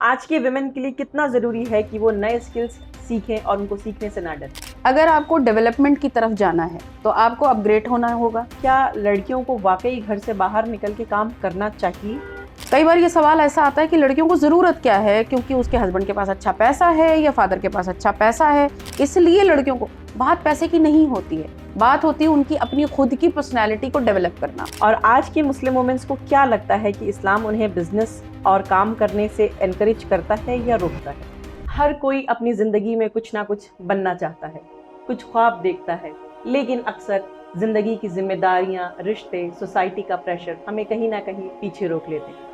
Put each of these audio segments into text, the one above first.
आज के विमेन के लिए कितना ज़रूरी है कि वो नए स्किल्स सीखें और उनको सीखने से ना डरें। अगर आपको डेवलपमेंट की तरफ जाना है तो आपको अपग्रेड होना होगा। क्या लड़कियों को वाकई घर से बाहर निकल के काम करना चाहिए? कई बार ये सवाल ऐसा आता है कि लड़कियों को ज़रूरत क्या है, क्योंकि उसके हस्बैंड के पास अच्छा पैसा है या फादर के पास अच्छा पैसा है, इसलिए लड़कियों को बात पैसे की नहीं होती है, बात होती है उनकी अपनी खुद की पर्सनैलिटी को डेवलप करना। और आज की मुस्लिम वुमेन्स को क्या लगता है कि इस्लाम उन्हें बिजनेस और काम करने से एनकरेज करता है या रोकता है? हर कोई अपनी ज़िंदगी में कुछ ना कुछ बनना चाहता है, कुछ ख्वाब देखता है, लेकिन अक्सर ज़िंदगी की जिम्मेदारियाँ, रिश्ते, सोसाइटी का प्रेशर हमें कहीं ना कहीं पीछे रोक लेते हैं।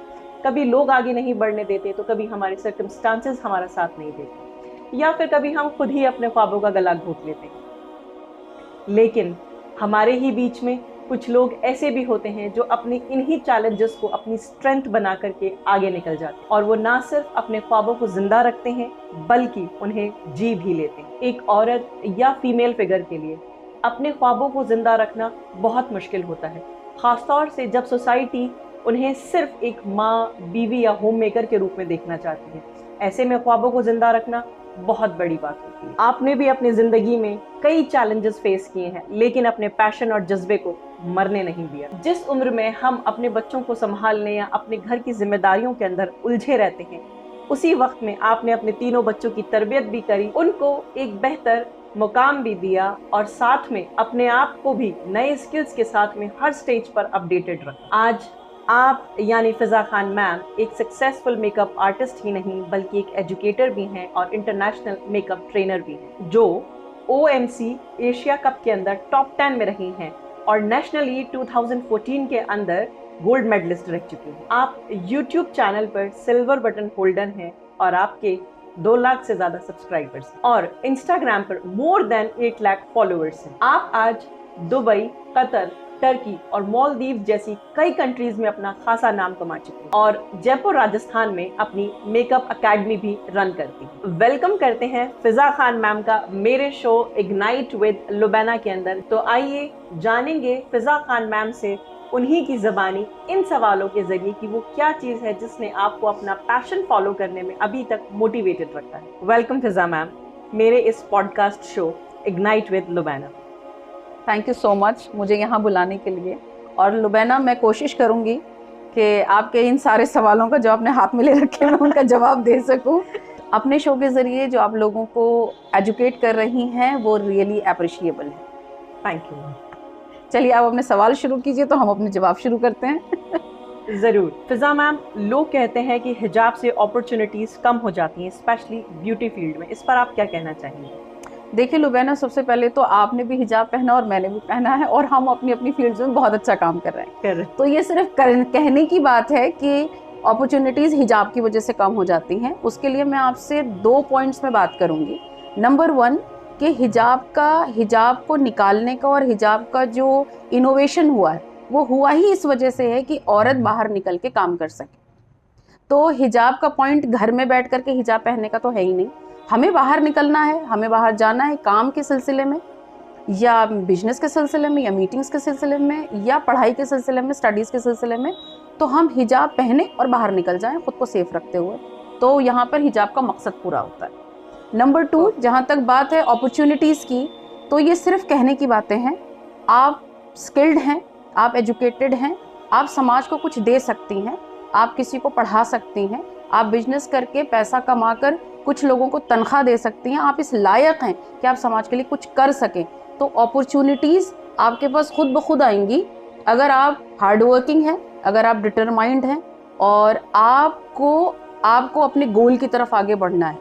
कभी लोग आगे नहीं बढ़ने देते तो कभी हमारे सर्कमस्टांसेस हमारा साथ नहीं देते, या फिर कभी हम खुद ही अपने ख्वाबों का गला घोट लेते हैं। लेकिन हमारे ही बीच में कुछ लोग ऐसे भी होते हैं जो अपनी इन्हीं चैलेंजेस को अपनी स्ट्रेंथ बना करके आगे निकल जाते हैं, और वो ना सिर्फ अपने ख्वाबों को जिंदा रखते हैं बल्कि उन्हें जी भी लेते हैं। एक औरत या फीमेल फिगर के लिए अपने ख्वाबों को जिंदा रखना बहुत मुश्किल होता है, खासतौर से जब सोसाइटी उन्हें सिर्फ एक माँ, बीवी या होम मेकर के रूप में देखना चाहती है। ऐसे में ख्वाबों को जिंदा रखना बहुत बड़ी बात होती है। आपने भी अपनी जिंदगी में कई चैलेंजेस फेस किए हैं, लेकिन अपने पैशन और जज्बे को मरने नहीं दिया। जिस उम्र में हम अपने बच्चों को संभालने या अपने घर की जिम्मेदारियों के अंदर उलझे रहते हैं, उसी वक्त में आपने अपने तीनों बच्चों की तरबियत भी करी, उनको एक बेहतर मुकाम भी दिया, और साथ में अपने आप को भी नए स्किल्स के साथ में हर स्टेज पर अपडेटेड रखा। आज आप यानी फिजा खान मैम एक सक्सेसफुल मेकअप आर्टिस्ट ही नहीं बल्कि एक एजुकेटर भी हैं और इंटरनेशनल मेकअप ट्रेनर भी हैं, जो OMC एशिया कप के अंदर टॉप 10 में रही हैं और नेशनली 2014 के अंदर गोल्ड मेडलिस्ट रह चुकी हैं। आप YouTube चैनल पर सिल्वर बटन होल्डर हैं और आपके 2 लाख से ज्यादा सब्सक्राइबर्स और इंस्टाग्राम पर मोर देन 8 लाख फॉलोअर्स हैं। आप आज दुबई, कतर, टर्की और मालदीव जैसी कई कंट्रीज में अपना खासा नाम कमा चुकी हैं और जयपुर, राजस्थान में अपनी मेकअप एकेडमी भी रन करती हैं। वेलकम करते हैं फिजा खान मैम का मेरे शो इग्नाइट विद लुबैना के अंदर। तो आइए जानेंगे फिजा खान मैम से उन्हीं की ज़बानी इन सवालों के जरिए कि वो क्या चीज़ है जिसने आपको अपना पैशन फॉलो करने में अभी तक मोटिवेटेड रखा है। वेलकम फिजा मैम मेरे इस podcast show ignite with Lubaina. Thank you so much मुझे यहाँ बुलाने के लिए। और लुबैना, मैं कोशिश करूँगी कि आपके इन सारे सवालों का जो आपने हाथ में ले रखे मैं उनका जवाब दे सकूँ। अपने शो के ज़रिए जो आप लोगों को एजुकेट कर रही हैं वो रियली अप्रिशिएबल है। Thank you. चलिए आप अपने सवाल शुरू कीजिए तो हम अपने जवाब शुरू करते हैं। ज़रूर। फिजा मैम, लोग कहते हैं कि हिजाब से अपॉर्चुनिटीज़ कम हो जाती हैं, स्पेशली ब्यूटी फील्ड में, इस पर आप क्या कहना चाहेंगे? देखिए लुबैना, सबसे पहले तो आपने भी हिजाब पहना और मैंने भी पहना है और हम अपनी अपनी फील्ड्स में बहुत अच्छा काम कर रहे हैं। तो ये सिर्फ कहने की बात है कि अपॉर्चुनिटीज़ हिजाब की वजह से कम हो जाती हैं। उसके लिए मैं आपसे 2 पॉइंट्स में बात करूँगी। नंबर 1 कि हिजाब को निकालने का और हिजाब का जो इनोवेशन हुआ है वो हुआ ही इस वजह से है कि औरत बाहर निकल के काम कर सके। तो हिजाब का पॉइंट घर में बैठ करके हिजाब पहनने का तो है ही नहीं। हमें बाहर निकलना है, हमें बाहर जाना है काम के सिलसिले में या बिजनेस के सिलसिले में या मीटिंग्स के सिलसिले में या पढ़ाई के सिलसिले में, स्टडीज़ के सिलसिले में, तो हम हिजाब पहने और बाहर निकल जाएं खुद को सेफ रखते हुए। तो यहाँ पर हिजाब का मकसद पूरा होता है। नंबर 2, जहाँ तक बात है अपॉर्चुनिटीज़ की, तो ये सिर्फ कहने की बातें हैं। आप स्किल्ड हैं, आप एजुकेटेड हैं, आप समाज को कुछ दे सकती हैं, आप किसी को पढ़ा सकती हैं, आप बिजनेस करके पैसा कमा कर कुछ लोगों को तनख्वाह दे सकती हैं, आप इस लायक हैं कि आप समाज के लिए कुछ कर सकें। तो अपॉर्चुनिटीज़ आपके पास खुद ब खुद आएंगी अगर आप हार्ड वर्किंग हैं, अगर आप डिटरमाइंड हैं और आपको अपने गोल की तरफ आगे बढ़ना है।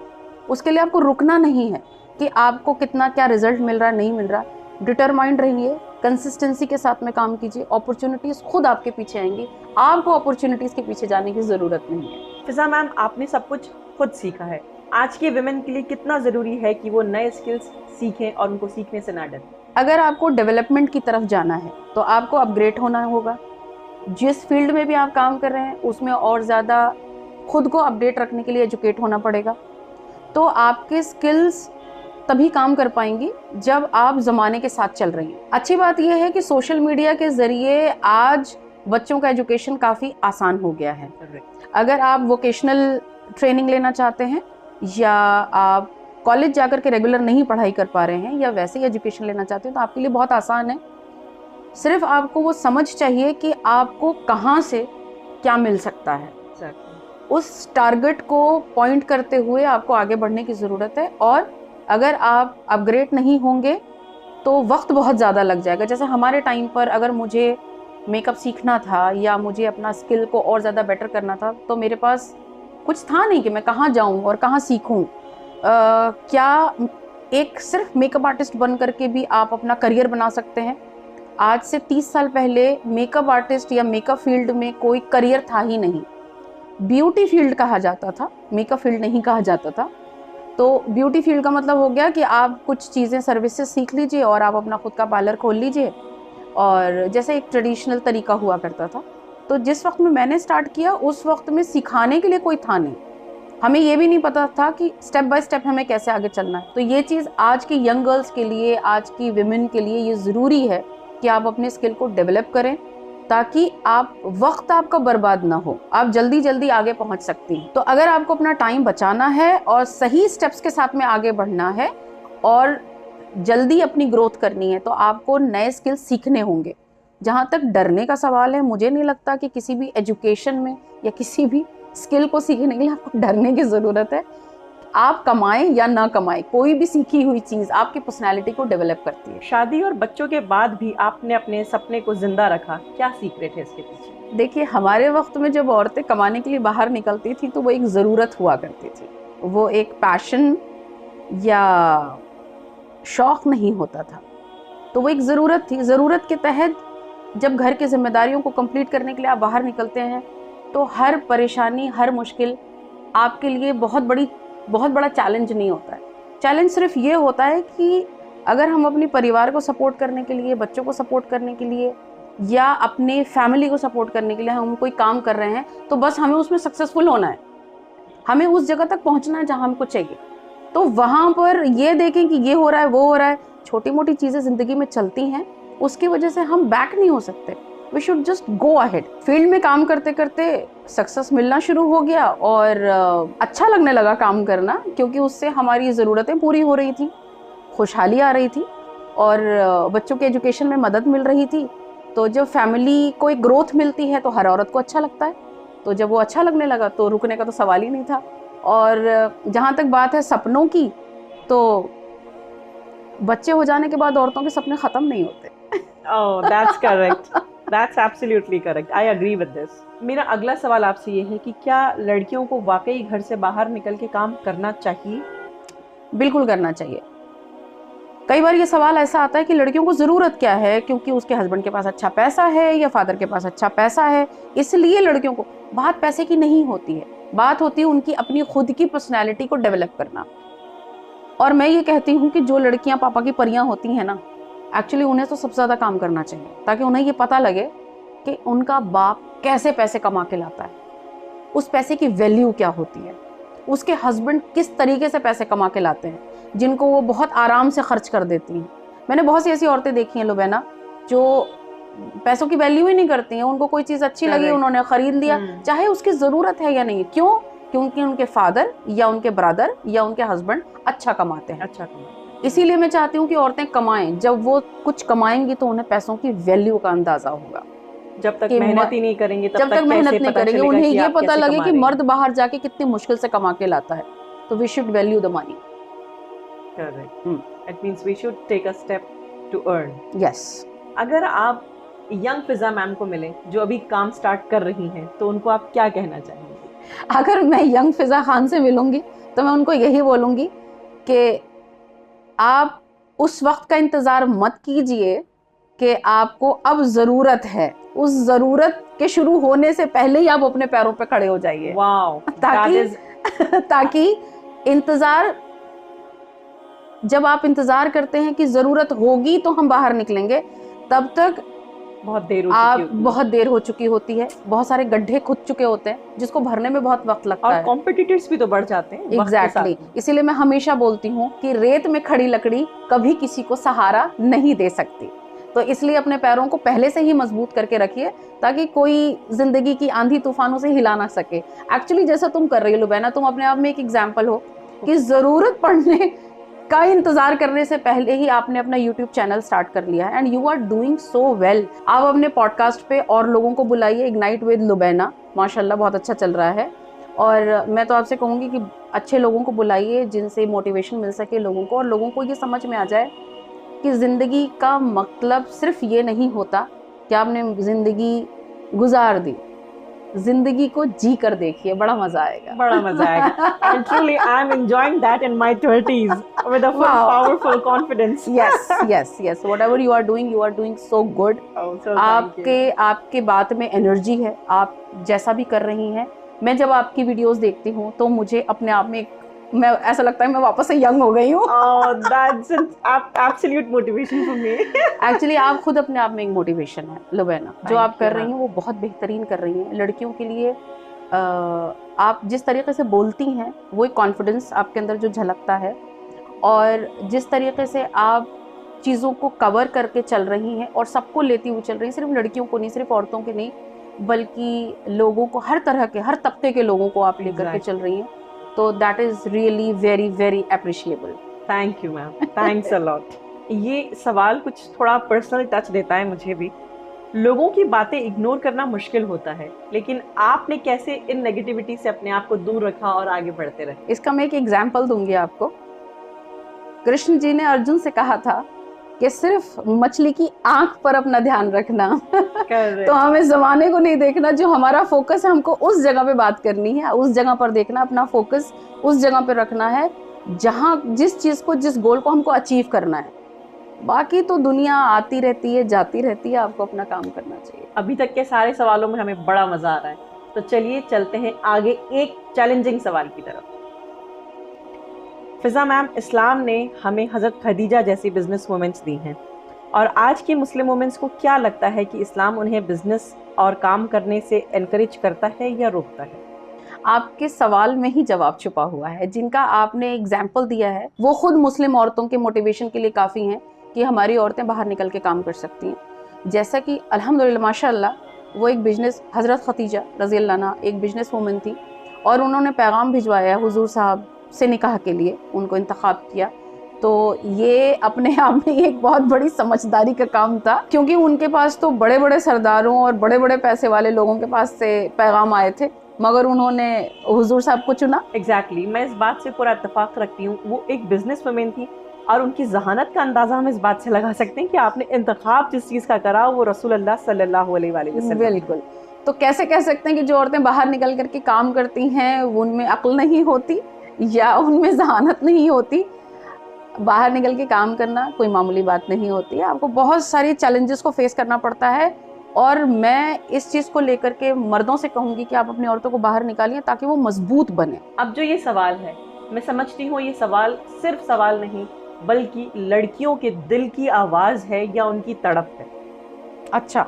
उसके लिए आपको रुकना नहीं है कि आपको कितना क्या रिजल्ट मिल रहा है, नहीं मिल रहा। डिटरमाइंड रहिए, कंसिस्टेंसी के साथ में काम कीजिए, अपॉर्चुनिटीज़ खुद आपके पीछे आएंगी। आपको अपॉर्चुनिटीज़ के पीछे जाने की ज़रूरत नहीं है। फिजा मैम, आपने सब कुछ खुद सीखा है। आज के विमेन के लिए कितना ज़रूरी है कि वो नए स्किल्स सीखें और उनको सीखने से ना डरें? अगर आपको डेवलपमेंट की तरफ जाना है तो आपको अपग्रेड होना होगा। जिस फील्ड में भी आप काम कर रहे हैं उसमें और ज़्यादा खुद को अपडेट रखने के लिए एजुकेट होना पड़ेगा। तो आपके स्किल्स तभी काम कर पाएंगी जब आप ज़माने के साथ चल रही हैं। अच्छी बात यह है कि सोशल मीडिया के ज़रिए आज बच्चों का एजुकेशन काफ़ी आसान हो गया है। अगर आप वोकेशनल ट्रेनिंग लेना चाहते हैं या आप कॉलेज जाकर के रेगुलर नहीं पढ़ाई कर पा रहे हैं या वैसे ही एजुकेशन लेना चाहते हैं, तो आपके लिए बहुत आसान है। सिर्फ आपको वो समझ चाहिए कि आपको कहाँ से क्या मिल सकता है। उस टारगेट को पॉइंट करते हुए आपको आगे बढ़ने की ज़रूरत है। और अगर आप अपग्रेड नहीं होंगे तो वक्त बहुत ज़्यादा लग जाएगा। जैसे हमारे टाइम पर अगर मुझे मेकअप सीखना था या मुझे अपना स्किल को और ज़्यादा बेटर करना था, तो मेरे पास कुछ था नहीं कि मैं कहाँ जाऊँ और कहाँ सीखूँ। क्या एक सिर्फ मेकअप आर्टिस्ट बन करके भी आप अपना करियर बना सकते हैं? आज से 30 साल पहले मेकअप आर्टिस्ट या मेकअप फील्ड में कोई करियर था ही नहीं। ब्यूटी फील्ड कहा जाता था, मेकअप फील्ड नहीं कहा जाता था। तो ब्यूटी फील्ड का मतलब हो गया कि आप कुछ चीज़ें सर्विसेज सीख लीजिए और आप अपना खुद का पार्लर खोल लीजिए, और जैसे एक ट्रेडिशनल तरीका हुआ करता था। तो जिस वक्त में मैंने स्टार्ट किया उस वक्त में सिखाने के लिए कोई था नहीं, हमें ये भी नहीं पता था कि स्टेप बाय स्टेप हमें कैसे आगे चलना है। तो ये चीज़ आज की यंग गर्ल्स के लिए, आज की विमेन के लिए ये ज़रूरी है कि आप अपने स्किल को डेवलप करें, ताकि आप वक्त आपका बर्बाद ना हो, आप जल्दी जल्दी आगे पहुंच सकती हैं। तो अगर आपको अपना टाइम बचाना है और सही स्टेप्स के साथ में आगे बढ़ना है और जल्दी अपनी ग्रोथ करनी है, तो आपको नए स्किल सीखने होंगे। जहाँ तक डरने का सवाल है, मुझे नहीं लगता कि किसी भी एजुकेशन में या किसी भी स्किल को सीखने के लिए आपको डरने की ज़रूरत है। आप कमाएं या ना कमाएं, कोई भी सीखी हुई चीज़ आपकी पर्सनैलिटी को डेवलप करती है। शादी और बच्चों के बाद भी आपने अपने सपने को जिंदा रखा, क्या सीक्रेट है इसके पीछे? देखिए, हमारे वक्त में जब औरतें कमाने के लिए बाहर निकलती थी तो वो एक ज़रूरत हुआ करती थी, वो एक पैशन या शौक़ नहीं होता था। तो वो एक ज़रूरत थी। ज़रूरत के तहत जब घर की जिम्मेदारियों को कंप्लीट करने के लिए आप बाहर निकलते हैं तो हर परेशानी, हर मुश्किल आपके लिए बहुत बड़ा चैलेंज नहीं होता है। चैलेंज सिर्फ ये होता है कि अगर हम अपने परिवार को सपोर्ट करने के लिए, बच्चों को सपोर्ट करने के लिए या अपने फैमिली को सपोर्ट करने के लिए हम कोई काम कर रहे हैं, तो बस हमें उसमें सक्सेसफुल होना है, हमें उस जगह तक पहुंचना है जहां हमको चाहिए। तो वहां पर ये देखें कि ये हो रहा है, वो हो रहा है, छोटी मोटी चीज़ें ज़िंदगी में चलती हैं, उसकी वजह से हम बैक नहीं हो सकते। We should just go ahead. Field में काम करते करते सक्सेस मिलना शुरू हो गया और अच्छा लगने लगा काम करना, क्योंकि उससे हमारी ज़रूरतें पूरी हो रही थी, खुशहाली आ रही थी और बच्चों के एजुकेशन में मदद मिल रही थी। तो जब फैमिली को एक ग्रोथ मिलती है तो हर औरत को अच्छा लगता है। तो जब वो अच्छा लगने लगा तो रुकने का तो सवाल ही नहीं था। और जहाँ तक बात है सपनों की, तो बच्चे हो जाने के बाद औरतों के सपने ख़त्म नहीं होते। Oh, that's correct. That's absolutely correct. I agree with this. मेरा अगला सवाल आपसे ये है कि क्या लड़कियों को वाकई घर से बाहर निकल के काम करना चाहिए? बिल्कुल करना चाहिए। कई बार ये सवाल ऐसा आता है कि लड़कियों को ज़रूरत क्या है, क्योंकि उसके हस्बैंड के पास अच्छा पैसा है या फादर के पास अच्छा पैसा है, इसलिए लड़कियों को। बात पैसे की नहीं होती है, बात होती है उनकी अपनी खुद की पर्सनैलिटी को डेवलप करना। और मैं ये कहती हूँ कि जो लड़कियाँ पापा की परियाँ होती हैं ना, एक्चुअली उन्हें तो सबसे ज़्यादा काम करना चाहिए, ताकि उन्हें ये पता लगे कि उनका बाप कैसे पैसे कमा के लाता है, उस पैसे की वैल्यू क्या होती है, उसके हस्बैंड किस तरीके से पैसे कमा के लाते हैं, जिनको वो बहुत आराम से खर्च कर देती हैं। मैंने बहुत सी ऐसी औरतें देखी हैं लुबैना, जो पैसों की वैल्यू ही नहीं करती हैं। उनको कोई चीज़ अच्छी लगी, उन्होंने ख़रीद लिया, चाहे उसकी ज़रूरत है या नहीं। क्यों? क्योंकि उनके फादर या उनके ब्रदर या उनके हस्बैंड अच्छा कमाते हैं। इसीलिए मैं चाहती हूँ कि औरतें कमाएं। जब वो कुछ कमाएंगी तो उन्हें पैसों की वैल्यू का अंदाजा होगा। जब तक मेहनत ही नहीं करेंगे, जब तक मेहनत नहीं करेंगे, उन्हें ये पता लगे कि मर्द बाहर जाके कितनी मुश्किल से कमा के लाता है। तो we should value the money. Correct. It means we should take a step to earn. Yes. अगर आप यंग फिजा मैम को मिले जो अभी काम स्टार्ट कर रही हैं, तो उनको आप क्या कहना चाहेंगे? अगर मैं यंग फिजा खान से मिलूंगी तो मैं उनको यही बोलूंगी कि आप उस वक्त का इंतज़ार मत कीजिए कि आपको अब ज़रूरत है। उस ज़रूरत के शुरू होने से पहले ही आप अपने पैरों पे खड़े हो जाइए। वाओ। ताकि इंतज़ार, जब आप इंतज़ार करते हैं कि ज़रूरत होगी तो हम बाहर निकलेंगे, तब तक बहुत देर हो चुकी होती है। बहुत सारे गड्ढे खुद चुके होते हैं जिसको भरने में बहुत वक्त लगता है। और कॉम्पिटिटर्स भी तो बढ़ जाते हैं। एग्जैक्टली। इसीलिए मैं हमेशा बोलती हूँ कि रेत में खड़ी लकड़ी कभी किसी को सहारा नहीं दे सकती। तो इसलिए अपने पैरों को पहले से ही मजबूत करके रखिए ताकि कोई जिंदगी की आंधी तूफानों से हिला ना सके। एक्चुअली जैसा तुम कर रही हो लुबैना, तुम अपने आप में एक एग्जाम्पल हो कि जरूरत पड़ने का इंतजार करने से पहले ही आपने अपना YouTube चैनल स्टार्ट कर लिया है and you are doing so well. आप अपने पॉडकास्ट पे और लोगों को बुलाइए, इग्नाइट विद लुबैना, माशाल्लाह बहुत अच्छा चल रहा है। और मैं तो आपसे कहूँगी कि अच्छे लोगों को बुलाइए जिनसे मोटिवेशन मिल सके लोगों को, और लोगों को ये समझ में आ जाए कि ज़िंदगी का मतलब सिर्फ ये नहीं होता कि आपने ज़िंदगी गुजार दी, जिंदगी को जी कर देखिए, बड़ा मजा आएगा। बड़ा मजा आएगा। And truly I am enjoying that in my 30s with a full Wow. powerful confidence. yes, whatever you are doing so good. Oh, so thank you. आपके बात में एनर्जी है, आप जैसा भी कर रही हैं। मैं जब आपकी वीडियोस देखती हूँ तो मुझे अपने आप में मैं ऐसा लगता है मैं वापस से यंग हो गई हूँ। Oh, that's an absolute motivation for me. Actually आप खुद अपने आप में एक मोटिवेशन है लुबैना, जो आप कर रही you. हैं वो बहुत बेहतरीन कर रही हैं लड़कियों के लिए। आप जिस तरीके से बोलती हैं वो एक कॉन्फिडेंस आपके अंदर जो झलकता है, और जिस तरीके से आप चीज़ों को कवर करके चल रही हैं और सबको लेती हुई चल रही हैं, सिर्फ लड़कियों को नहीं, सिर्फ औरतों के नहीं, बल्कि लोगों को, हर तरह के, हर तबके के लोगों को आप लेकर के चल रही हैं। तो that is really very very appreciable. Thank you ma'am, thanks a lot. ये सवाल कुछ थोड़ा पर्सनल टच देता है मुझे भी। लोगों की बातें इग्नोर करना मुश्किल होता है, लेकिन आपने कैसे इन नेगेटिविटी से अपने आप को दूर रखा और आगे बढ़ते रहे? इसका मैं एक एग्जाम्पल दूंगी आपको। कृष्ण जी ने अर्जुन से कहा था कि सिर्फ मछली की आंख पर अपना ध्यान रखना। तो हमें जमाने को नहीं देखना, जो हमारा फोकस है हमको उस जगह पे बात करनी है, उस जगह पर देखना, अपना फोकस उस जगह पे रखना है जहाँ जिस चीज को, जिस गोल को हमको अचीव करना है। बाकी तो दुनिया आती रहती है, जाती रहती है, आपको अपना काम करना चाहिए। अभी तक के सारे सवालों में हमें बड़ा मजा आ रहा है, तो चलिए चलते हैं आगे एक चैलेंजिंग सवाल की तरफ। फिजा मैम, इस्लाम ने हमें हज़रत खदीजा जैसी बिजनेस वुमेन्स दी हैं, और आज की मुस्लिम वुमेन्स को क्या लगता है कि इस्लाम उन्हें बिजनेस और काम करने से एनकरेज करता है या रोकता है? आपके सवाल में ही जवाब छुपा हुआ है। जिनका आपने एग्जाम्पल दिया है वो खुद मुस्लिम औरतों के मोटिवेशन के लिए काफ़ी हैं कि हमारी औरतें बाहर निकल के काम कर सकती हैं। जैसा कि अल्हम्दुलिल्लाह माशाअल्लाह वो एक बिजनेस, हज़रत खदीजा रज़ी अल्लाह अन्हा एक बिजनेस वूमन थी, और उन्होंने पैगाम भिजवाया हुजूर साहब से निकाह के लिए, उनको इंतखाब किया। तो ये अपने आप में एक बहुत बड़ी समझदारी का काम था, क्योंकि उनके पास तो बड़े बड़े सरदारों और बड़े बड़े पैसे वाले लोगों के पास से पैगाम आए थे, मगर उन्होंने हुजूर साहब को चुना। एग्जैक्टली, मैं इस बात से पूरा इत्तेफाक रखती हूँ। वो एक बिजनेस वुमेन थी, और उनकी जहानत का अंदाजा हम इस बात से लगा सकते हैं कि आपने इंतखाब जिस चीज़ का करा वो रसूलुल्लाह सल्लल्लाहु अलैहि वसल्लम। बिल्कुल। तो कैसे कह सकते हैं कि जो औरतें बाहर निकल करके काम करती हैं उनमें अक्ल नहीं होती या उनमें जहानत नहीं होती? बाहर निकल के काम करना कोई मामूली बात नहीं होती है, आपको बहुत सारी चैलेंजेस को फेस करना पड़ता है। और मैं इस चीज़ को लेकर के मर्दों से कहूँगी कि आप अपनी औरतों को बाहर निकालिए ताकि वो मजबूत बने। अब जो ये सवाल है, मैं समझती हूँ ये सवाल सिर्फ सवाल नहीं बल्कि लड़कियों के दिल की आवाज़ है या उनकी तड़प है। अच्छा,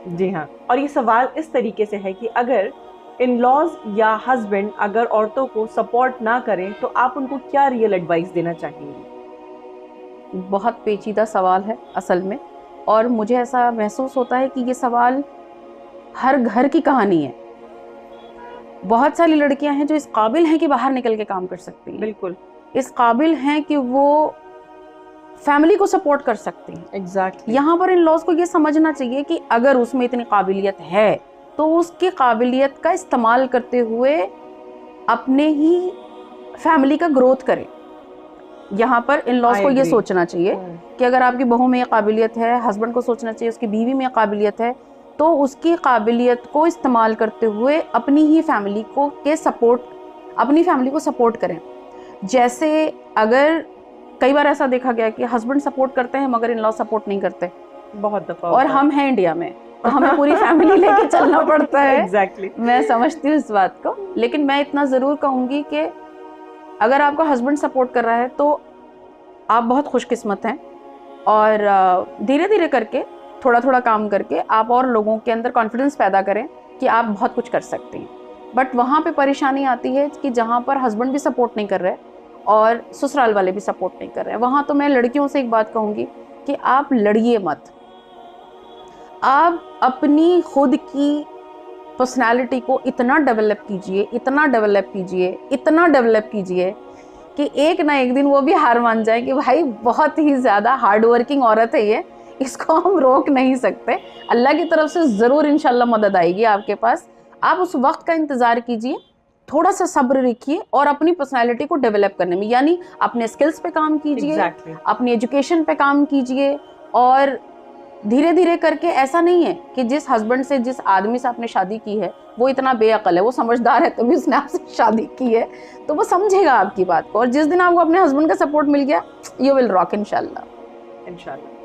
जी हाँ, और ये सवाल इस तरीके से है कि अगर इन लॉज या हस्बैंड अगर औरतों को सपोर्ट ना करें तो आप उनको क्या रियल एडवाइस देना चाहेंगी? बहुत पेचीदा सवाल है असल में, और मुझे ऐसा महसूस होता है कि ये सवाल हर घर की कहानी है। बहुत सारी लड़कियां हैं जो इस काबिल हैं कि बाहर निकल के काम कर सकती हैं, बिल्कुल इस काबिल हैं कि वो फैमिली को सपोर्ट कर सकती हैं। एग्जैक्टली। यहाँ पर इन लॉज को ये समझना चाहिए कि अगर उसमें इतनी काबिलियत है तो उसकी काबिलियत का इस्तेमाल करते हुए अपने ही फैमिली का ग्रोथ करें। यहाँ पर इन लॉज को ये सोचना चाहिए कि अगर आपकी बहू में ये काबिलियत है, हस्बैंड को सोचना चाहिए उसकी बीवी में काबिलियत है, तो उसकी काबिलियत को इस्तेमाल करते हुए अपनी ही फैमिली को अपनी फैमिली को सपोर्ट करें। जैसे अगर कई बार ऐसा देखा गया कि हस्बैंड सपोर्ट करते हैं मगर इन लॉ सपोर्ट नहीं करते, बहुत दफा, और हम हैं इंडिया में तो हमें पूरी फैमिली लेके चलना पड़ता है। एग्जैक्टली। मैं समझती हूँ इस बात को, लेकिन मैं इतना ज़रूर कहूँगी कि अगर आपका हस्बैंड सपोर्ट कर रहा है तो आप बहुत खुशकिस्मत हैं, और धीरे धीरे करके, थोड़ा थोड़ा काम करके आप और लोगों के अंदर कॉन्फिडेंस पैदा करें कि आप बहुत कुछ कर सकती हैं। बट वहाँ पे परेशानी आती है कि जहाँ पर हस्बैंड भी सपोर्ट नहीं कर रहे और ससुराल वाले भी सपोर्ट नहीं कर रहे हैं, वहाँ तो मैं लड़कियों से एक बात कहूँगी कि आप लड़िए मत, आप अपनी खुद की पर्सनालिटी को इतना डेवलप कीजिए, इतना डेवलप कीजिए, इतना डेवलप कीजिए कि एक ना एक दिन वो भी हार मान जाए कि भाई बहुत ही ज़्यादा हार्ड वर्किंग औरत है ये, इसको हम रोक नहीं सकते। अल्लाह की तरफ से ज़रूर इंशाल्लाह मदद आएगी आपके पास। आप उस वक्त का इंतज़ार कीजिए, थोड़ा सा सब्र रखिए और अपनी पर्सनालिटी को डेवलप करने में, यानी अपने स्किल्स पे काम कीजिए, अपनी एजुकेशन पे काम कीजिए। और धीरे धीरे करके, ऐसा नहीं है कि जिस हस्बैंड से, जिस आदमी से आपने शादी की है वो इतना बेअकल है, वो समझदार है तभी उसने आपसे शादी की है, तो वो समझेगा आपकी बात को। और जिस दिन आपको अपने हस्बैंड का सपोर्ट मिल गया, यू विल रॉक इंशाल्लाह। इंशाल्लाह।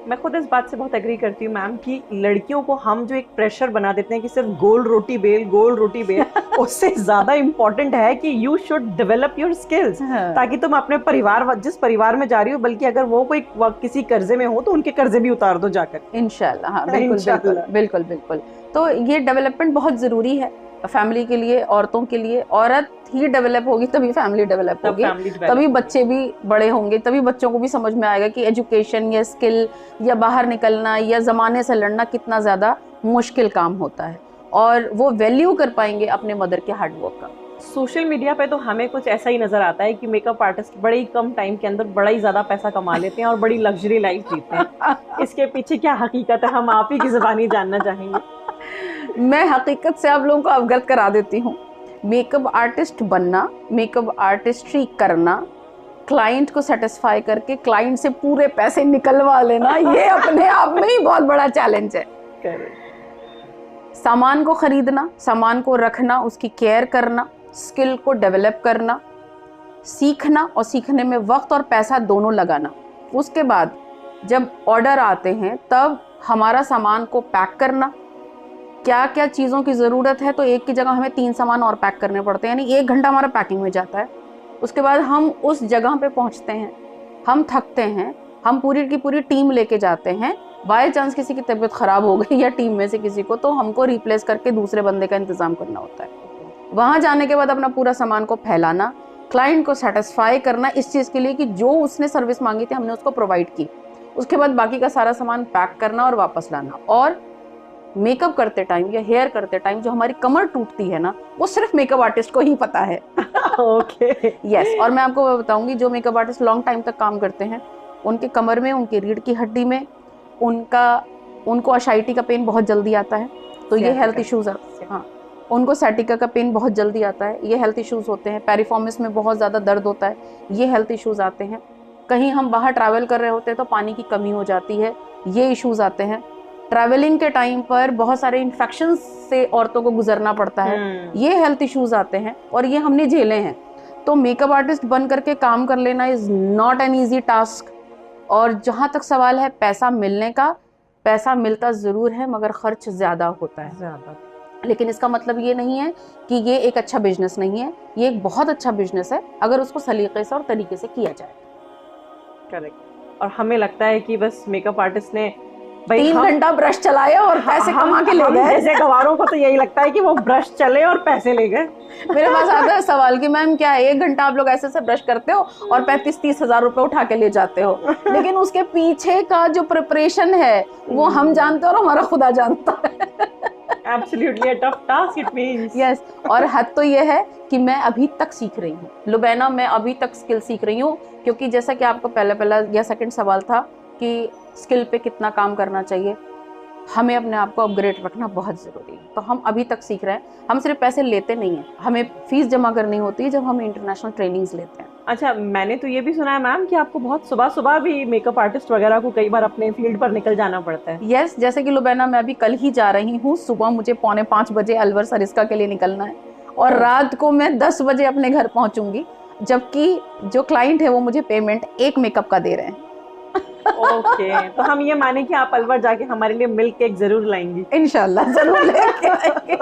मैं खुद इस बात से बहुत एग्री करती हूँ मैम कि लड़कियों को हम जो एक प्रेशर बना देते हैं कि सिर्फ गोल रोटी बेल, गोल रोटी बेल, उससे ज्यादा इम्पोर्टेंट है कि you should develop your skills, ताकि तुम अपने परिवार, जिस परिवार में जा रही हो, बल्कि अगर वो कोई किसी कर्जे में हो तो उनके कर्जे भी उतार दो जाकर, इंशाल्लाह। हाँ, बिल्कुल बिल्कुल बिल्कुल बिल्कुल। तो ये डेवलपमेंट बहुत जरूरी है फैमिली के लिए, औरतों के लिए। औरत ही डेवलप होगी तभी फैमिली डेवलप होगी, तभी बच्चे भी बड़े होंगे, तभी बच्चों को भी समझ में आएगा कि एजुकेशन या स्किल या बाहर निकलना या ज़माने से लड़ना कितना ज़्यादा मुश्किल काम होता है, और वो वैल्यू कर पाएंगे अपने मदर के हार्डवर्क का। सोशल मीडिया पे तो हमें कुछ ऐसा ही नजर आता है कि मेकअप आर्टिस्ट बड़े ही कम टाइम के अंदर बड़ा ही ज्यादा पैसा कमा लेते हैं और बड़ी लग्जरी लाइफ जीते हैं। इसके पीछे क्या हकीकत है, हम आप ही की ज़बानी जानना चाहेंगे। मैं हकीकत से आप लोगों को अवगत करा देती हूँ। मेकअप आर्टिस्ट बनना, मेकअप आर्टिस्ट्री करना, क्लाइंट को सेटिस्फाई करके क्लाइंट से पूरे पैसे निकलवा लेना, ये अपने आप में ही बहुत बड़ा चैलेंज है। सामान को खरीदना, सामान को रखना, उसकी केयर करना, स्किल को डेवलप करना, सीखना, और सीखने में वक्त और पैसा दोनों लगाना। उसके बाद जब ऑर्डर आते हैं तब हमारा सामान को पैक करना, क्या क्या चीज़ों की ज़रूरत है, तो एक की जगह हमें 3 सामान और पैक करने पड़ते हैं, यानी 1 घंटा हमारा पैकिंग में जाता है। उसके बाद हम उस जगह पे पहुंचते हैं, हम थकते हैं, हम पूरी की पूरी टीम लेके जाते हैं। बाय चांस किसी की तबीयत ख़राब हो गई या टीम में से किसी को, तो हमको रिप्लेस करके दूसरे बंदे का इंतज़ाम करना होता है। वहाँ जाने के बाद अपना पूरा सामान को फैलाना, क्लाइंट को सेटिस्फाई करना इस चीज़ के लिए कि जो उसने सर्विस मांगी थी हमने उसको प्रोवाइड की। उसके बाद बाकी का सारा सामान पैक करना और वापस लाना। और मेकअप करते टाइम या हेयर करते टाइम जो हमारी कमर टूटती है ना, वो सिर्फ मेकअप आर्टिस्ट को ही पता है। Okay, yes. और मैं आपको बताऊंगी, जो मेकअप आर्टिस्ट लॉन्ग टाइम तक काम करते हैं, उनके कमर में, उनकी रीढ़ की हड्डी में, उनको अशाइटी का पेन बहुत जल्दी आता है, तो ये हेल्थ इश्यूज है। हाँ, उनको सैटिका का पेन बहुत जल्दी आता है, ये हेल्थ इश्यूज होते हैं। पेरिफॉर्मिस में बहुत ज़्यादा दर्द होता है, ये हेल्थ इश्यूज आते हैं। कहीं हम बाहर ट्रैवल कर रहे होते हैं तो पानी की कमी हो जाती है, ये इश्यूज आते हैं। ट्रैवलिंग के टाइम पर बहुत सारे इन्फेक्शंस से औरतों को गुजरना पड़ता है, ये हेल्थ इश्यूज आते हैं, और ये हमने झेले हैं। तो मेकअप आर्टिस्ट बन करके काम कर लेना is not an easy task. और जहाँ तक सवाल है पैसा मिलने का, पैसा मिलता ज़रूर है मगर खर्च ज़्यादा होता है, ज़्यादा। लेकिन इसका मतलब ये नहीं है कि ये एक अच्छा बिजनेस नहीं है, ये एक बहुत अच्छा बिजनेस है अगर उसको सलीके से और तरीके से किया जाए। करेक्ट। और हमें लगता है कि बस मेकअप आर्टिस्ट ने 3 घंटा ब्रश चलाया और पैसे कमा के ले गए। जैसे गवारों को तो यही लगता है कि वो ब्रश चले और पैसे ले गए। मेरे पास आता है सवाल कि मैम क्या है, 1 घंटा आप लोग ऐसे ब्रश करते हो और 35-30 हज़ार रुपए उठा के ले जाते हो, लेकिन उसके पीछे का जो प्रिपरेशन है वो हम जानते हैं और हमारा खुदा जानता है। Absolutely a tough task it means. Yes, और हद तो ये है कि मैं अभी तक सीख रही हूँ लुबैना, मैं अभी तक स्किल सीख रही हूँ, क्योंकि जैसा कि आपका पहला या सेकंड सवाल था कि स्किल पे कितना काम करना चाहिए, हमें अपने आप को अपग्रेड रखना बहुत ज़रूरी है। तो हम अभी तक सीख रहे हैं, हम सिर्फ पैसे लेते नहीं हैं, हमें फीस जमा करनी होती है जब हम इंटरनेशनल ट्रेनिंग्स लेते हैं। अच्छा, मैंने तो ये भी सुना है मैम कि आपको बहुत सुबह सुबह भी मेकअप आर्टिस्ट वगैरह को कई बार अपने फील्ड पर निकल जाना पड़ता है। यस, जैसे कि लुबैना मैं अभी कल ही जा रही हूँ, सुबह मुझे 4:45 बजे अलवर सरिस्का के लिए निकलना है और रात को मैं 10 बजे अपने घर पहुँचूंगी, जबकि जो क्लाइंट है वो मुझे पेमेंट 1 मेकअप का दे रहे हैं। ओके, तो हम ये माने कि आप अलवर जाके हमारे लिए मिल्क केक जरूर लाएंगी। इंशाल्लाह जरूर लेके आएंगे।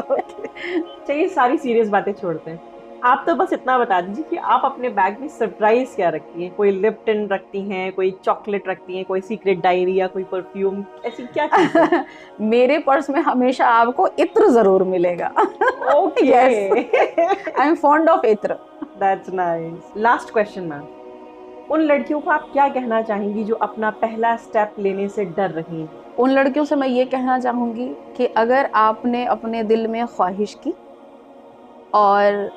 चलिए सारी सीरियस बातें छोड़ते हैं, आप तो बस इतना बता दीजिए कि आप अपने बैग में सरप्राइज क्या रखती हैं? कोई लिप टिन रखती हैं, कोई चॉकलेट रखती हैं, कोई सीक्रेट डायरी या कोई परफ्यूम, ऐसी क्या चीज़ है? मेरे पर्स में हमेशा आपको इत्र जरूर मिलेगा। Okay, I am fond of itr. That's nice. Last question ma'am, उन लड़कियों को आप क्या कहना चाहेंगी जो अपना पहला स्टेप लेने से डर रही हैं? उन लड़कियों से मैं ये कहना चाहूँगी कि अगर आपने अपने दिल में ख्वाहिश की और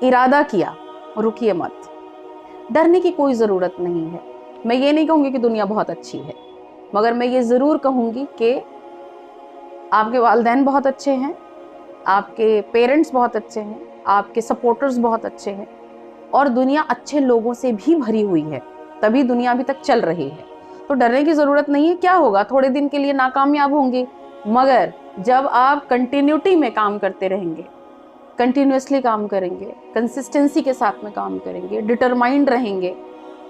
इरादा किया, रुकिए मत। डरने की कोई ज़रूरत नहीं है। मैं ये नहीं कहूँगी कि दुनिया बहुत अच्छी है, मगर मैं ये ज़रूर कहूँगी कि आपके वालिदैन बहुत अच्छे हैं, आपके पेरेंट्स बहुत अच्छे हैं, आपके सपोर्टर्स बहुत अच्छे हैं और दुनिया अच्छे लोगों से भी भरी हुई है, तभी दुनिया अभी तक चल रही है। तो डरने की ज़रूरत नहीं है। क्या होगा, थोड़े दिन के लिए नाकामयाब होंगे, मगर जब आप कंटिन्यूटी में काम करते रहेंगे, कंटिन्यूसली काम करेंगे, कंसिस्टेंसी के साथ में काम करेंगे, डिटरमाइंड रहेंगे,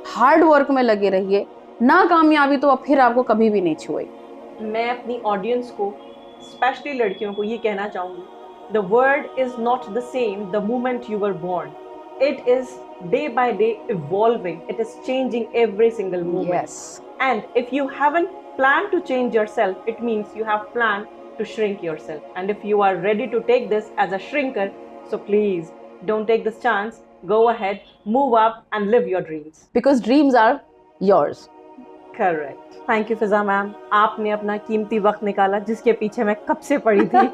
हार्ड वर्क में लगे रहिए, नाकामयाबी तो अब फिर आपको कभी भी नहीं छुएगी। मैं अपनी ऑडियंस को, स्पेशली लड़कियों को, ये कहना चाहूँगी, the world is not the same the moment you were born. It is day by day evolving. It is changing every single moment. Yes. And if you haven't planned to change yourself, it means you have planned to shrink yourself. And if you are ready to take this as a shrinker, so please don't take this chance. Go ahead, move up and live your dreams. Because dreams are yours. Correct. Thank you Fiza ma'am, आपने अपना कीमती वक्त निकाला जिसके पीछे मैं कब से पड़ी थी।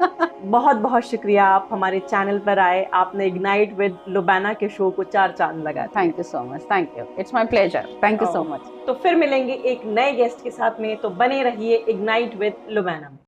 बहुत बहुत शुक्रिया, आप हमारे चैनल पर आए, आपने इग्नाइट विद लुबाना के शो को 4 चांद लगाया। Thank you so much, thank you, it's my pleasure, thank you so much. तो फिर मिलेंगे एक नए गेस्ट के साथ में, तो बने रहिए इग्नाइट विद लुबाना में।